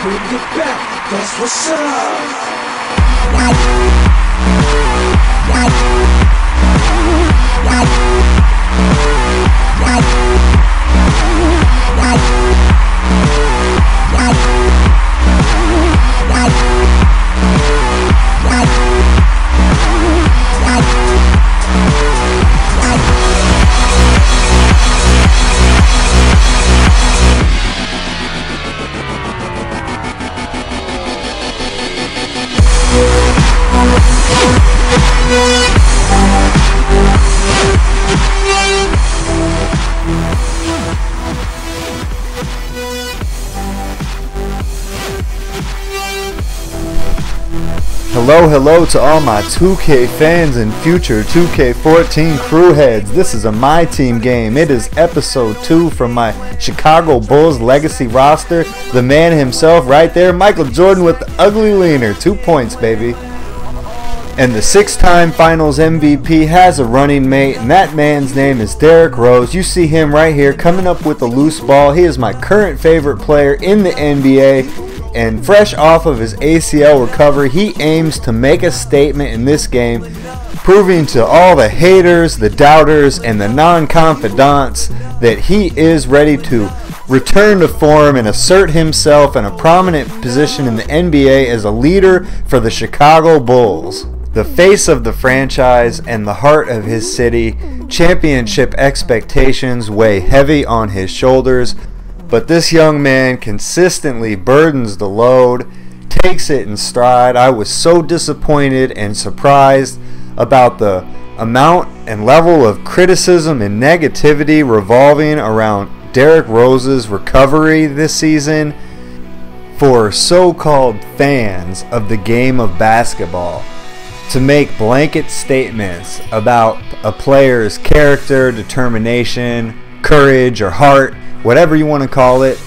Bring it back, that's what's up. Hello to all my 2K fans and future 2K14 crew heads. This is a MyTeam game. It is episode 2 from my Chicago Bulls legacy roster. The man himself right there, Michael Jordan with the ugly leaner. 2 points, baby. And the 6-time finals MVP has a running mate, and that man's name is Derrick Rose. You see him right here coming up with a loose ball. He is my current favorite player in the NBA. And fresh off of his ACL recovery, he aims to make a statement in this game, proving to all the haters, the doubters, and the non-confidants that he is ready to return to form and assert himself in a prominent position in the NBA as a leader for the Chicago Bulls. The face of the franchise and the heart of his city, championship expectations weigh heavy on his shoulders. But this young man consistently burdens the load, takes it in stride. I was so disappointed and surprised about the amount and level of criticism and negativity revolving around Derrick Rose's recovery this season for so-called fans of the game of basketball to make blanket statements about a player's character, determination, courage, or heart. Whatever you want to call it,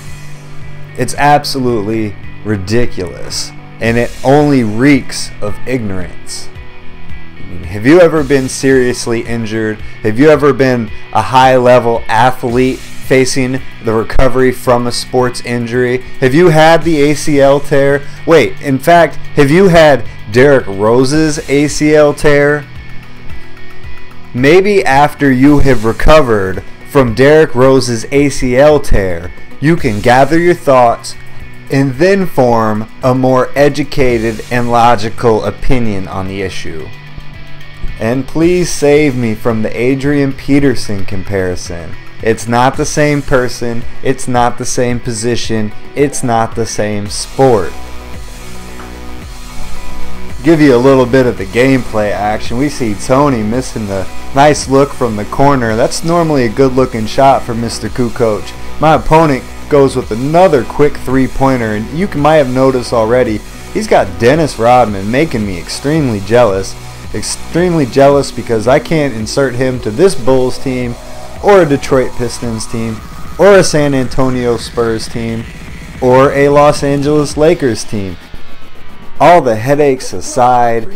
it's absolutely ridiculous, and it only reeks of ignorance. Have you ever been seriously injured? Have you ever been a high-level athlete facing the recovery from a sports injury? Have you had the ACL tear? Wait, in fact, have you had Derrick Rose's ACL tear? Maybe after you have recovered from Derrick Rose's ACL tear, you can gather your thoughts and then form a more educated and logical opinion on the issue. And please save me from the Adrian Peterson comparison. It's not the same person, it's not the same position, it's not the same sport. Give you a little bit of the gameplay action. We see Toni missing the nice look from the corner. That's normally a good looking shot for Mr. Kukoc. My opponent goes with another quick 3-pointer, and you might have noticed already he's got Dennis Rodman, making me extremely jealous. Extremely jealous because I can't insert him to this Bulls team or a Detroit Pistons team or a San Antonio Spurs team or a Los Angeles Lakers team. All the headaches aside,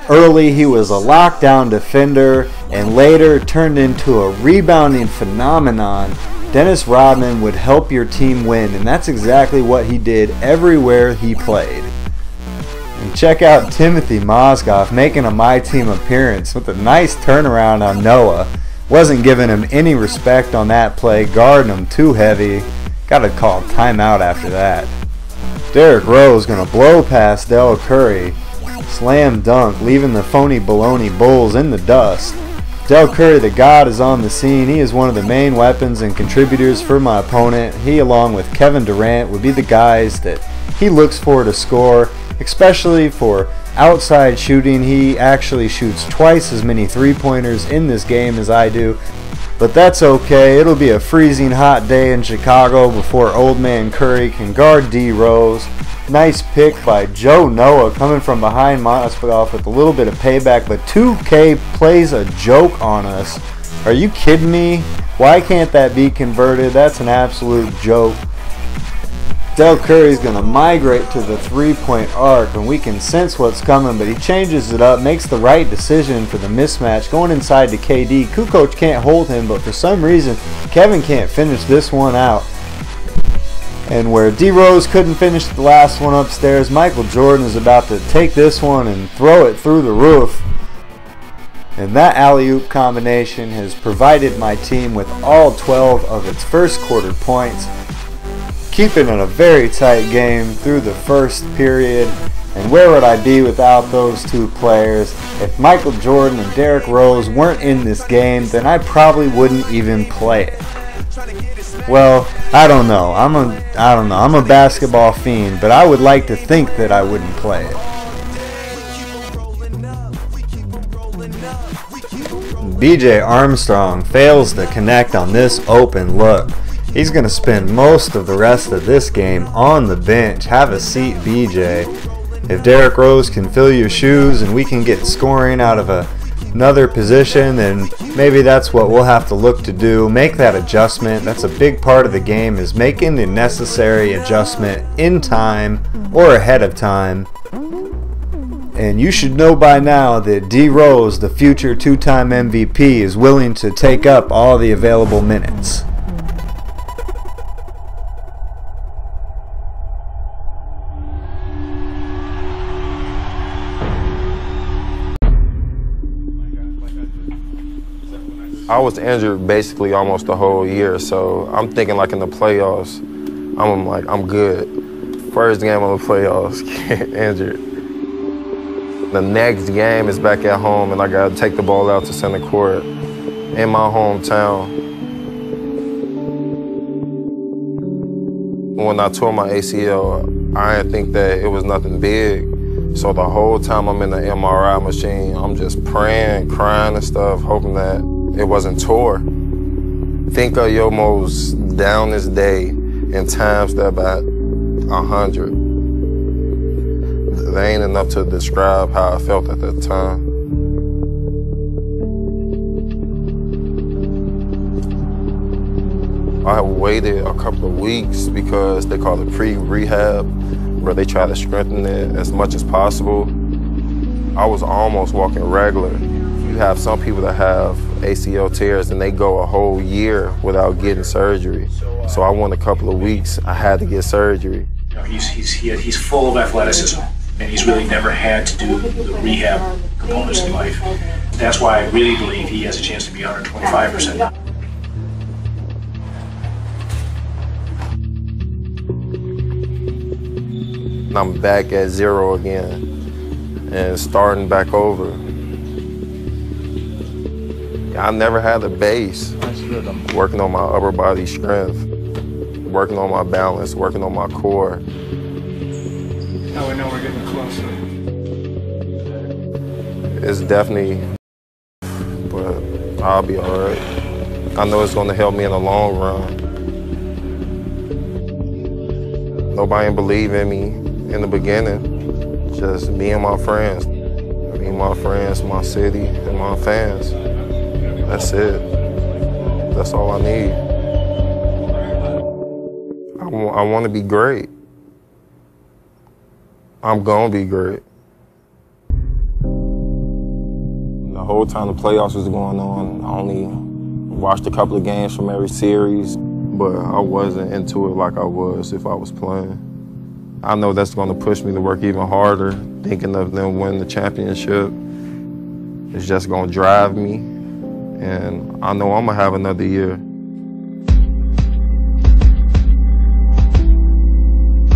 early he was a lockdown defender and later turned into a rebounding phenomenon. Dennis Rodman would help your team win, and that's exactly what he did everywhere he played. And check out Timothy Mozgov making a MyTeam appearance with a nice turnaround on Noah. Wasn't giving him any respect on that play, guarding him too heavy. Gotta call timeout after that. Derrick Rose gonna blow past Del Curry. Slam dunk, leaving the phony baloney Bulls in the dust. Del Curry, the God, is on the scene. He is one of the main weapons and contributors for my opponent. He, along with Kevin Durant, would be the guys that he looks for to score, especially for outside shooting. He actually shoots twice as many 3-pointers in this game as I do. But that's okay. It'll be a freezing hot day in Chicago before old man Curry can guard D. Rose. Nice pick by Joe Noah coming from behind Mozgov with a little bit of payback, but 2K plays a joke on us. Are you kidding me? Why can't that be converted? That's an absolute joke. Del Curry's going to migrate to the 3-point arc, and we can sense what's coming, but he changes it up, makes the right decision for the mismatch, going inside to KD. Kukoc can't hold him, but for some reason, Kevin can't finish this one out. And where D Rose couldn't finish the last one upstairs, Michael Jordan is about to take this one and throw it through the roof. And that alley-oop combination has provided my team with all 12 of its first quarter points, keeping it a very tight game through the first period. And where would I be without those two players? If Michael Jordan and Derrick Rose weren't in this game, then I probably wouldn't even play it. Well, I don't know. I'm a basketball fiend, but I would like to think that I wouldn't play it. BJ Armstrong fails to connect on this open look. He's going to spend most of the rest of this game on the bench. Have a seat, BJ. If Derrick Rose can fill your shoes and we can get scoring out of another position, then maybe that's what we'll have to look to do. Make that adjustment. That's a big part of the game, is making the necessary adjustment in time or ahead of time. And you should know by now that D Rose, the future two-time MVP, is willing to take up all the available minutes. I was injured basically almost the whole year, so I'm thinking like in the playoffs, I'm good. First game of the playoffs, get injured. The next game is back at home, and I got to take the ball out to center court in my hometown. When I tore my ACL, I didn't think that it was nothing big. So the whole time I'm in the MRI machine, I'm just praying, crying and stuff, hoping that it wasn't tore. Think of your most downest day and times that by 100. That ain't enough to describe how I felt at that time. I waited a couple of weeks because they call it pre-rehab, where they try to strengthen it as much as possible. I was almost walking regular. You have some people that have ACL tears and they go a whole year without getting surgery. So I went a couple of weeks, I had to get surgery. He's full of athleticism, and he's really never had to do the rehab components in life. That's why I really believe he has a chance to be 125%. I'm back at zero again and starting back over. I never had a base. Working on my upper body strength, working on my balance, working on my core. Now we know we're getting closer. It's definitely, but I'll be all right. I know it's going to help me in the long run. Nobody believed in me in the beginning. Just me and my friends. Me and my friends, my city, and my fans. That's it. That's all I need. I want to be great. I'm going to be great. The whole time the playoffs was going on, I only watched a couple of games from every series, but I wasn't into it like I was if I was playing. I know that's going to push me to work even harder. Thinking of them winning the championship is just going to drive me, and I know I'm going to have another year.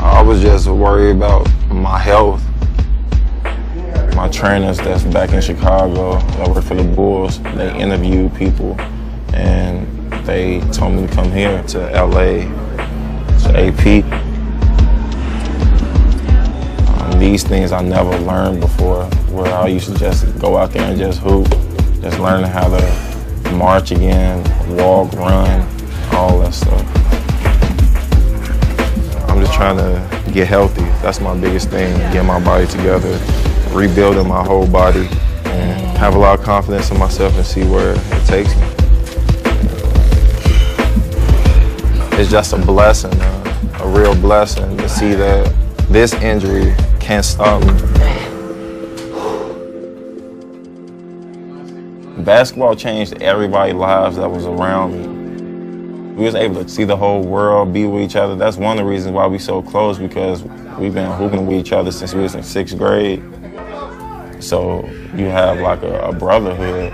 I was just worried about my health. My trainers that's back in Chicago that work for the Bulls, they interviewed people and they told me to come here to LA, to AP. These things I never learned before, where I used to just go out there and just hoop, just learning how to march again, walk, run, all that stuff. I'm just trying to get healthy. That's my biggest thing, get my body together, rebuilding my whole body, and have a lot of confidence in myself and see where it takes me. It's just a blessing, a real blessing to see that this injury can't stop me. Basketball changed everybody's lives that was around me. We was able to see the whole world, be with each other. That's one of the reasons why we so close, because we've been hooping with each other since we was in 6th grade. So you have like a brotherhood.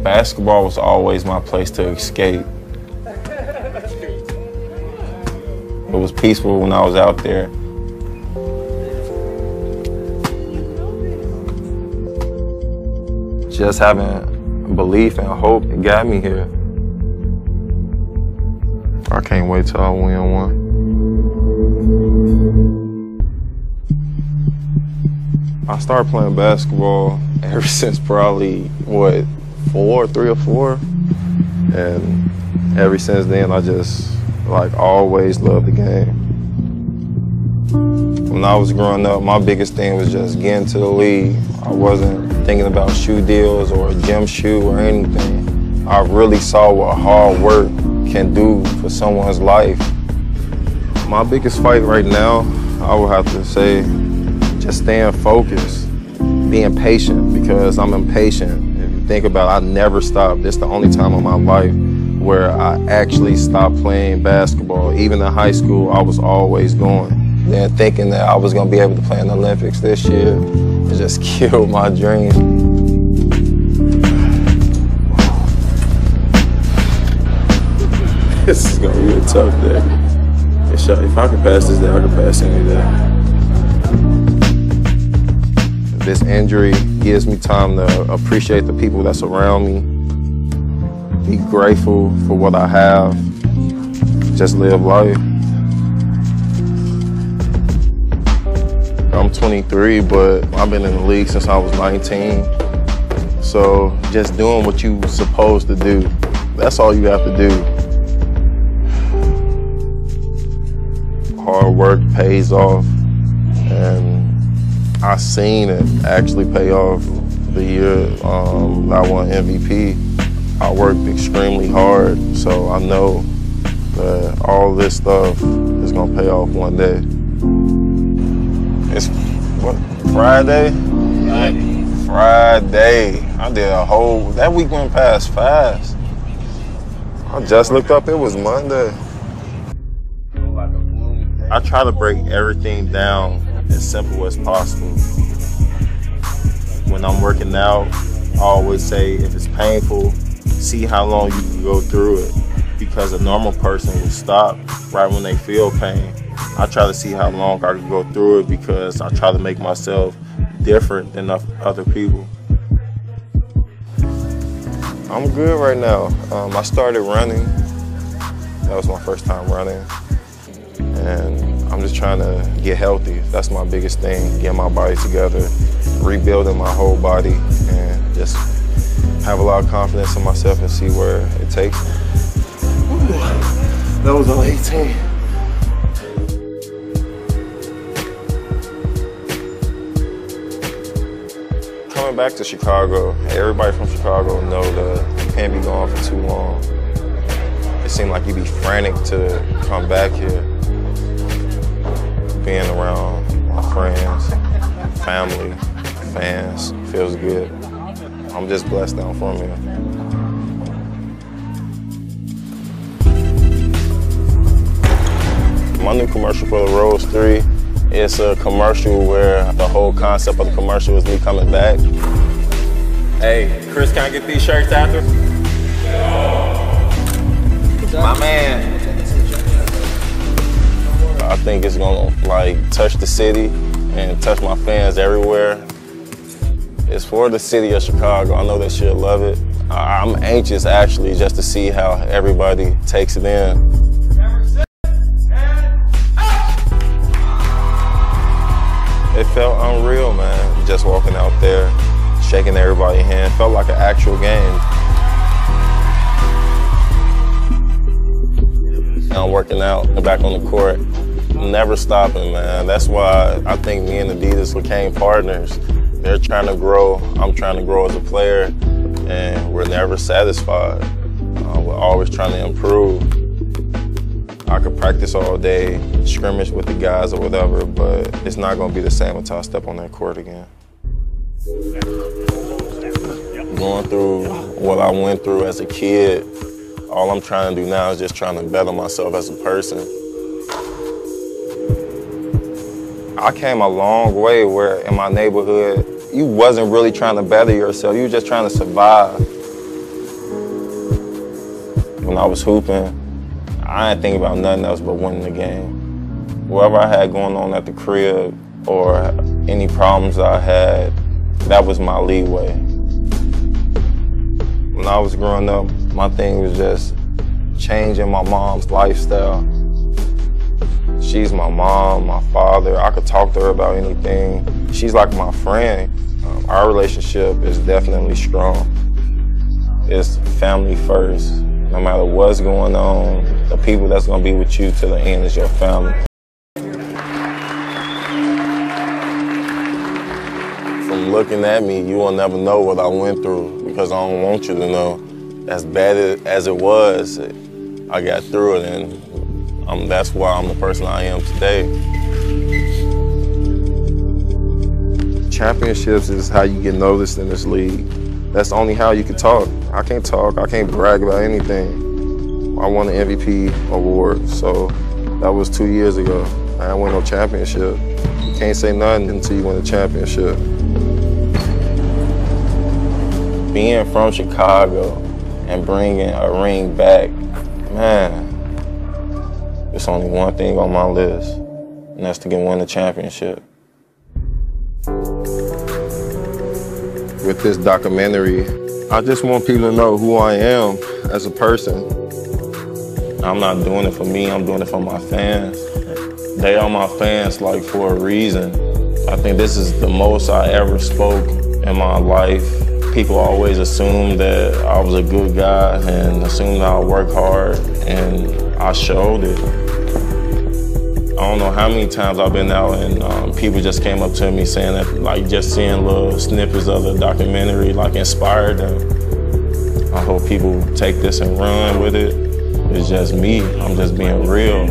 Basketball was always my place to escape. It was peaceful when I was out there. Just having belief and hope, it got me here. I can't wait till I win one. I started playing basketball ever since probably, what, 3 or 4? And ever since then, I just, like, always loved the game. When I was growing up, my biggest thing was just getting to the league. I wasn't thinking about shoe deals or a gym shoe or anything. I really saw what hard work can do for someone's life. My biggest fight right now, I would have to say, just staying focused, being patient, because I'm impatient. If you think about it, I never stopped. This is the only time in my life where I actually stopped playing basketball. Even in high school, I was always going. Then thinking that I was gonna be able to play in the Olympics this year, it just killed my dream. This is gonna be a tough day. If I can pass this day, I can pass any day. This injury gives me time to appreciate the people that's around me, be grateful for what I have, just live life. I'm 23, but I've been in the league since I was 19. So just doing what you're supposed to do, that's all you have to do. Hard work pays off, and I seen it actually pay off the year that I won MVP. I worked extremely hard, so I know that all this stuff is gonna pay off one day. It's what, Friday? Friday. I did a whole, that week went past fast. I just looked up, it was Monday. I try to break everything down as simple as possible. When I'm working out, I always say if it's painful, see how long you can go through it. Because a normal person will stop right when they feel pain. I try to see how long I can go through it because I try to make myself different than other people. I'm good right now. I started running. That was my first time running. And I'm just trying to get healthy. That's my biggest thing, getting my body together, rebuilding my whole body, and just have a lot of confidence in myself and see where it takes me. Ooh, that was on 18. Coming back to Chicago, everybody from Chicago know that you can't be gone for too long. It seemed like you'd be frantic to come back here. Being around my friends, family, fans, feels good. I'm just blessed that I'm from here. My new commercial for the Rose 3, it's a commercial where the whole concept of the commercial is me coming back. Hey, Chris, can I get these shirts after? My man. I think it's gonna like touch the city and touch my fans everywhere. It's for the city of Chicago. I know that she'll love it. I'm anxious actually just to see how everybody takes it in. It felt unreal, man. Just walking out there, shaking everybody's hand. Felt like an actual game. Now I'm working out and back on the court. Never stopping, man. That's why I think me and Adidas became partners. They're trying to grow, I'm trying to grow as a player, and we're never satisfied. We're always trying to improve. I could practice all day, scrimmage with the guys or whatever, but it's not gonna be the same until I step on that court again. Going through what I went through as a kid, all I'm trying to do now is just trying to better myself as a person. I came a long way where in my neighborhood, you wasn't really trying to better yourself, you were just trying to survive. When I was hooping, I didn't think about nothing else but winning the game. Whatever I had going on at the crib or any problems I had, that was my leeway. When I was growing up, my thing was just changing my mom's lifestyle. She's my mom, my father. I could talk to her about anything. She's like my friend. Our relationship is definitely strong. It's family first. No matter what's going on, the people that's gonna be with you to the end is your family. From looking at me, you will never know what I went through because I don't want you to know. As bad as it was, I got through it, and that's why I'm the person I am today. Championships is how you get noticed in this league. That's only how you can talk. I can't talk, I can't brag about anything. I won the MVP award, so that was 2 years ago. I didn't win no championship. You can't say nothing until you win a championship. Being from Chicago and bringing a ring back, man, there's only one thing on my list, and that's to win the championship. With this documentary, I just want people to know who I am as a person. I'm not doing it for me, I'm doing it for my fans. They are my fans like for a reason. I think this is the most I ever spoke in my life. People always assume that I was a good guy and assumed that I work hard, and I showed it. I don't know how many times I've been out and people just came up to me saying that, like, just seeing little snippets of the documentary, like, inspired them. I hope people take this and run with it. It's just me. I'm just being real.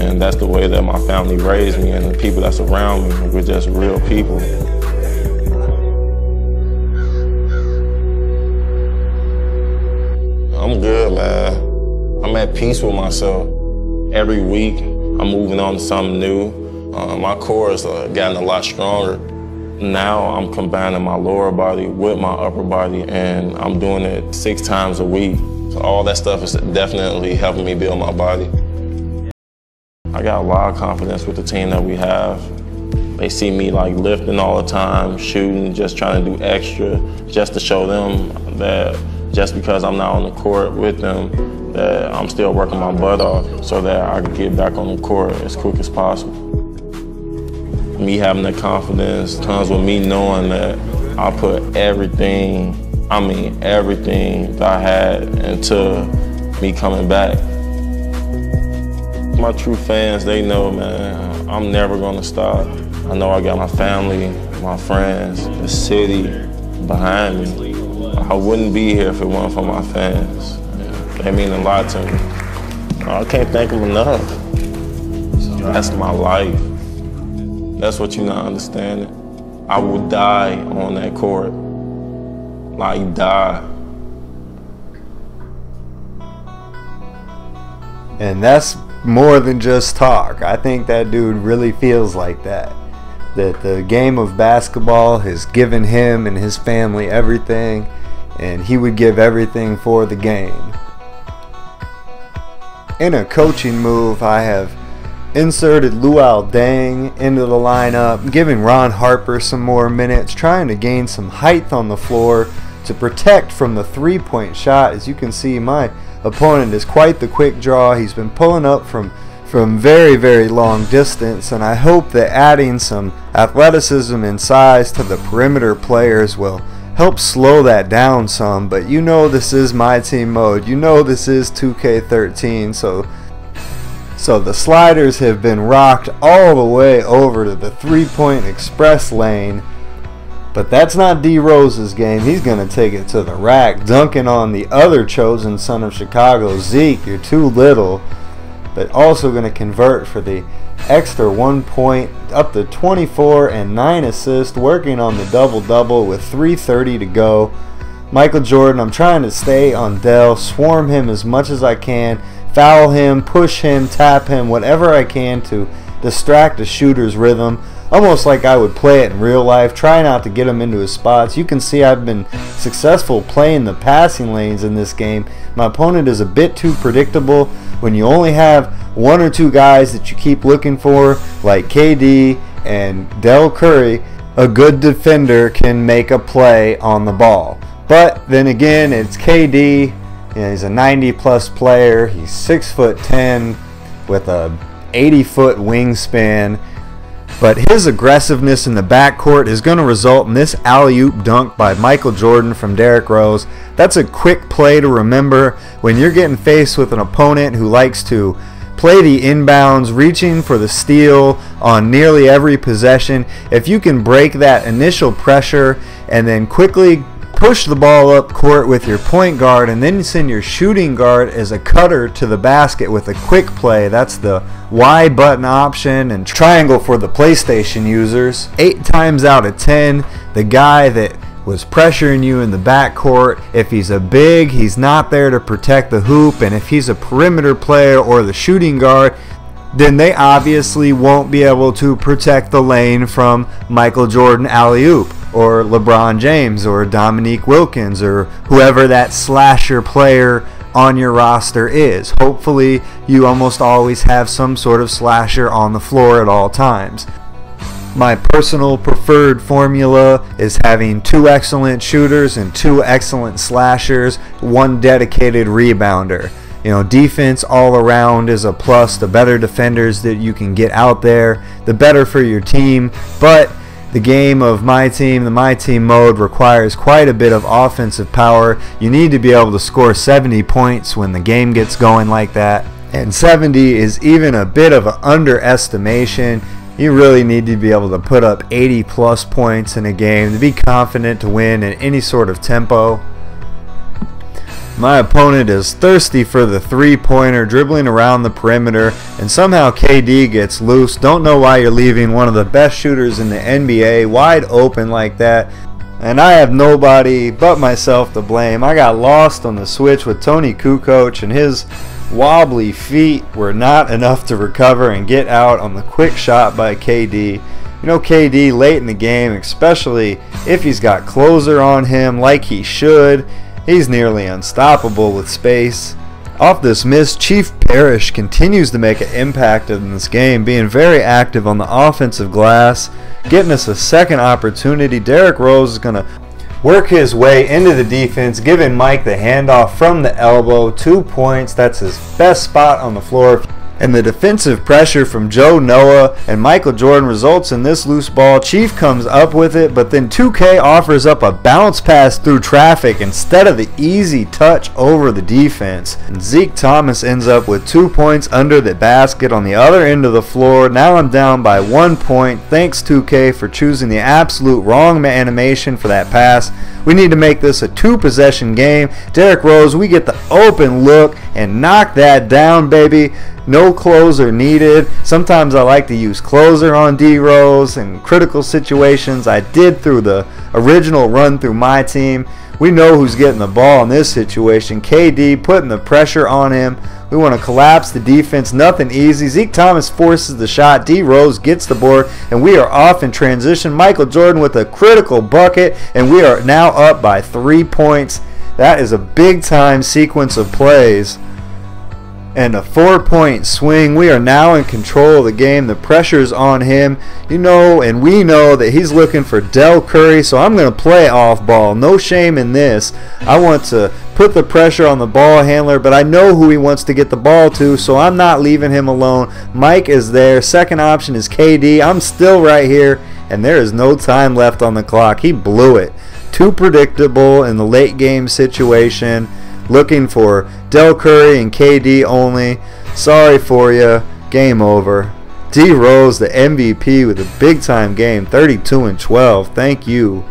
And that's the way that my family raised me, and the people that's around me, we're just real people. I'm good, man. I'm at peace with myself. Every week, I'm moving on to something new. My core has gotten a lot stronger. Now I'm combining my lower body with my upper body, and I'm doing it 6 times a week. So all that stuff is definitely helping me build my body. I got a lot of confidence with the team that we have. They see me like lifting all the time, shooting, just trying to do extra, just to show them that just because I'm not on the court with them, that I'm still working my butt off so that I can get back on the court as quick as possible. Me having the confidence comes with me knowing that I put everything, I mean everything that I had into me coming back. My true fans, they know, man, I'm never gonna stop. I know I got my family, my friends, the city behind me. I wouldn't be here if it weren't for my fans. They mean a lot to me. I can't thank them enough. That's my life. That's what you're not understanding. I will die on that court. Like, die. And that's more than just talk. I think that dude really feels like that. That the game of basketball has given him and his family everything, and he would give everything for the game. In a coaching move, I have inserted Luol Deng into the lineup, giving Ron Harper some more minutes, trying to gain some height on the floor to protect from the three-point shot. As you can see, my opponent is quite the quick draw. He's been pulling up from very, very long distance, and I hope that adding some athleticism and size to the perimeter players will help slow that down some. But you know this is my team mode. You know this is 2K13, so the sliders have been rocked all the way over to the three-point express lane. But that's not D Rose's game. He's going to take it to the rack, dunking on the other chosen son of Chicago, Zeke. You're too little. But also going to convert for the extra 1 point, up to 24 and 9 assists, working on the double-double with 3:30 to go. Michael Jordan, I'm trying to stay on Dell, swarm him as much as I can, foul him, push him, tap him, whatever I can to distract the shooter's rhythm, almost like I would play it in real life. Try not to get him into his spots. You can see I've been successful playing the passing lanes in this game. My opponent is a bit too predictable. When you only have one or two guys that you keep looking for, like KD and Del Curry, a good defender can make a play on the ball. But then again, it's KD. He's a 90-plus player. He's 6'10" with a 80-foot wingspan. But his aggressiveness in the backcourt is going to result in this alley-oop dunk by Michael Jordan from Derrick Rose. That's a quick play to remember when you're getting faced with an opponent who likes to play the inbounds, reaching for the steal on nearly every possession. If you can break that initial pressure and then quickly push the ball up court with your point guard and then send your shooting guard as a cutter to the basket with a quick play. That's the Y button option and triangle for the PlayStation users. 8 times out of 10, the guy that was pressuring you in the backcourt, if he's a big, he's not there to protect the hoop, and if he's a perimeter player or the shooting guard, then they obviously won't be able to protect the lane from Michael Jordan alley-oop or LeBron James or Dominique Wilkins or whoever that slasher player on your roster is. Hopefully you almost always have some sort of slasher on the floor at all times. My personal preferred formula is having 2 excellent shooters and 2 excellent slashers, 1 dedicated rebounder. You know, defense all around is a plus. The better defenders that you can get out there, the better for your team. But the game of MyTeam, the MyTeam mode, requires quite a bit of offensive power. You need to be able to score 70 points when the game gets going like that. And 70 is even a bit of an underestimation. You really need to be able to put up 80 plus points in a game to be confident to win in any sort of tempo. My opponent is thirsty for the 3-pointer, dribbling around the perimeter, and somehow KD gets loose. Don't know why you're leaving one of the best shooters in the NBA wide open like that. And I have nobody but myself to blame. I got lost on the switch with Toni Kukoc, and his wobbly feet were not enough to recover and get out on the quick shot by KD. You know, KD late in the game, especially if he's got closer on him like he should, he's nearly unstoppable with space. Off this miss, Chief Parish continues to make an impact in this game, being very active on the offensive glass, getting us a second opportunity. Derrick Rose is going to work his way into the defense, giving Mike the handoff from the elbow. 2 points, that's his best spot on the floor. And the defensive pressure from Joakim Noah and Michael Jordan results in this loose ball. Chief comes up with it, but then 2K offers up a bounce pass through traffic instead of the easy touch over the defense. And Zeke Thomas ends up with 2 points under the basket on the other end of the floor. Now I'm down by 1 point. Thanks 2K for choosing the absolute wrong animation for that pass. We need to make this a 2-possession game. Derrick Rose, we get the open look and knock that down, baby. No closer needed. Sometimes I like to use closer on D Rose in critical situations. I did through the original run through MyTeam. We know who's getting the ball in this situation. KD putting the pressure on him. We want to collapse the defense. Nothing easy. Zeke Thomas forces the shot. D Rose gets the board, and we are off in transition. Michael Jordan with a critical bucket, and we are now up by 3 points. That is a big-time sequence of plays. And a 4-point swing. We are now in control of the game. The pressure's on him, you know, and we know that he's looking for Del Curry, so I'm going to play off ball. No shame in this. I want to put the pressure on the ball handler, but I know who he wants to get the ball to, so I'm not leaving him alone. Mike is there. Second option is KD. I'm still right here, and there is no time left on the clock. He blew it. Too predictable in the late game situation. Looking for Del Curry and KD only. Sorry for you. Game over. D Rose, the MVP, with a big time game. 32-12. Thank you.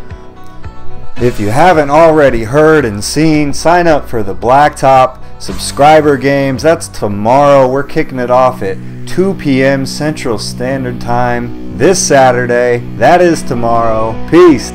If you haven't already heard and seen, sign up for the Blacktop subscriber games. That's tomorrow. We're kicking it off at 2 p.m. Central Standard Time this Saturday. That is tomorrow. Peace.